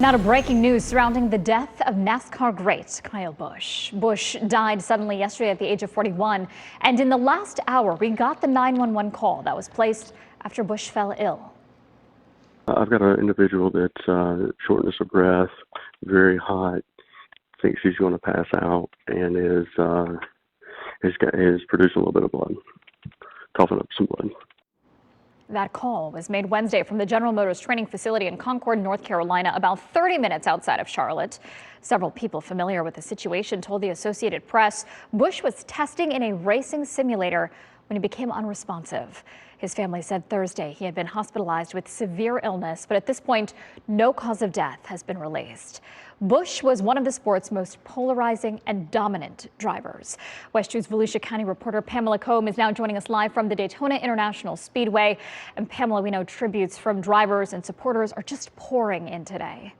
Now to breaking news surrounding the death of NASCAR great Kyle Busch. Busch died suddenly yesterday at the age of 41, and in the last hour we got the 911 call that was placed after Busch fell ill. I've got an individual that's shortness of breath, very hot, thinks he's going to pass out, and is producing a little bit of blood, coughing up some blood. That call was made Wednesday from the General Motors training facility in Concord, North Carolina, about 30 minutes outside of Charlotte. Several people familiar with the situation told the Associated Press Busch was testing in a racing simulator when he became unresponsive. His family said Thursday he had been hospitalized with severe illness, but at this point, no cause of death has been released. Busch was one of the sport's most polarizing and dominant drivers. West 2's Volusia County reporter Pamela Combe is now joining us live from the Daytona International Speedway. And Pamela, we know tributes from drivers and supporters are just pouring in today.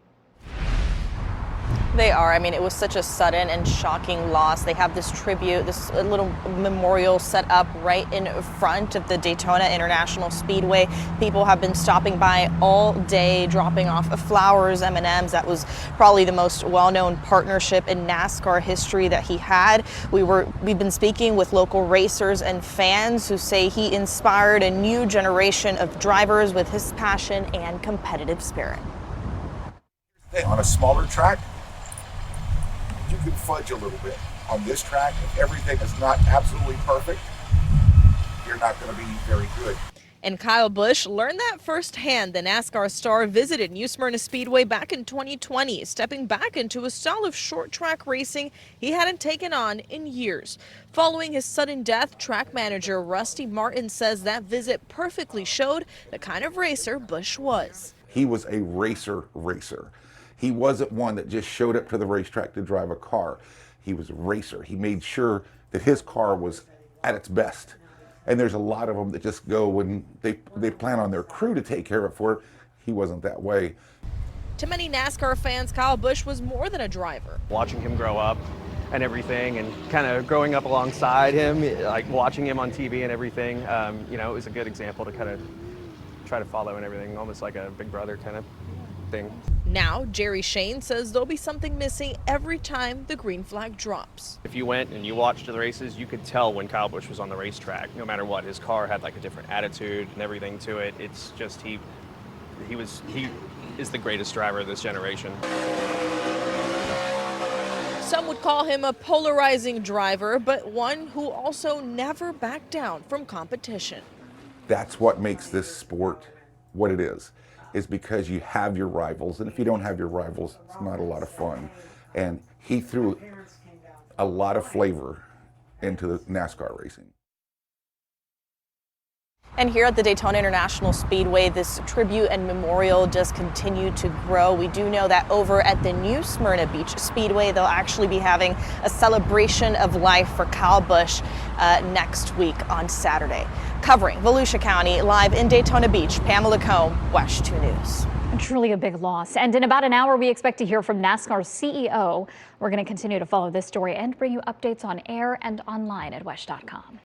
They are. I mean, it was such a sudden and shocking loss. They have this tribute, this little memorial set up right in front of the Daytona International Speedway. People have been stopping by all day, dropping off flowers, M&Ms. That was probably the most well-known partnership in NASCAR history that he had. We've been speaking with local racers and fans who say he inspired a new generation of drivers with his passion and competitive spirit. On a smaller track, you can fudge a little bit. On this track, if everything is not absolutely perfect, you're not going to be very good. And Kyle Busch learned that firsthand. The NASCAR star visited New Smyrna Speedway back in 2020, stepping back into a style of short track racing he hadn't taken on in years. Following his sudden death, track manager Rusty Martin says that visit perfectly showed the kind of racer Busch was. He was a racer. He wasn't one that just showed up to the racetrack to drive a car. He was a racer. He made sure that his car was at its best. And there's a lot of them that just go when they plan on their crew to take care of it for it. He wasn't that way. To many NASCAR fans, Kyle Busch was more than a driver. Watching him grow up and everything, and kind of growing up alongside him, like watching him on TV and everything, you know, it was a good example to kind of try to follow and everything, almost like a big brother kind of thing. Now, Jerry Shane says there'll be something missing every time the green flag drops. If you went and you watched the races, you could tell when Kyle Busch was on the racetrack. No matter what, his car had like a different attitude and everything to it. It's just he is the greatest driver of this generation. Some would call him a polarizing driver, but one who also never backed down from competition. That's what makes this sport what it is because you have your rivals, and if you don't have your rivals, it's not a lot of fun. And he threw a lot of flavor into the NASCAR racing. And here at the Daytona International Speedway, this tribute and memorial just continue to grow. We do know that over at the New Smyrna Beach Speedway, they'll actually be having a celebration of life for Kyle Busch next week on Saturday. Covering Volusia County, live in Daytona Beach, Pamela Combe, West 2 News. Truly a big loss. And in about an hour, we expect to hear from NASCAR's CEO. We're going to continue to follow this story and bring you updates on air and online at WESH.com.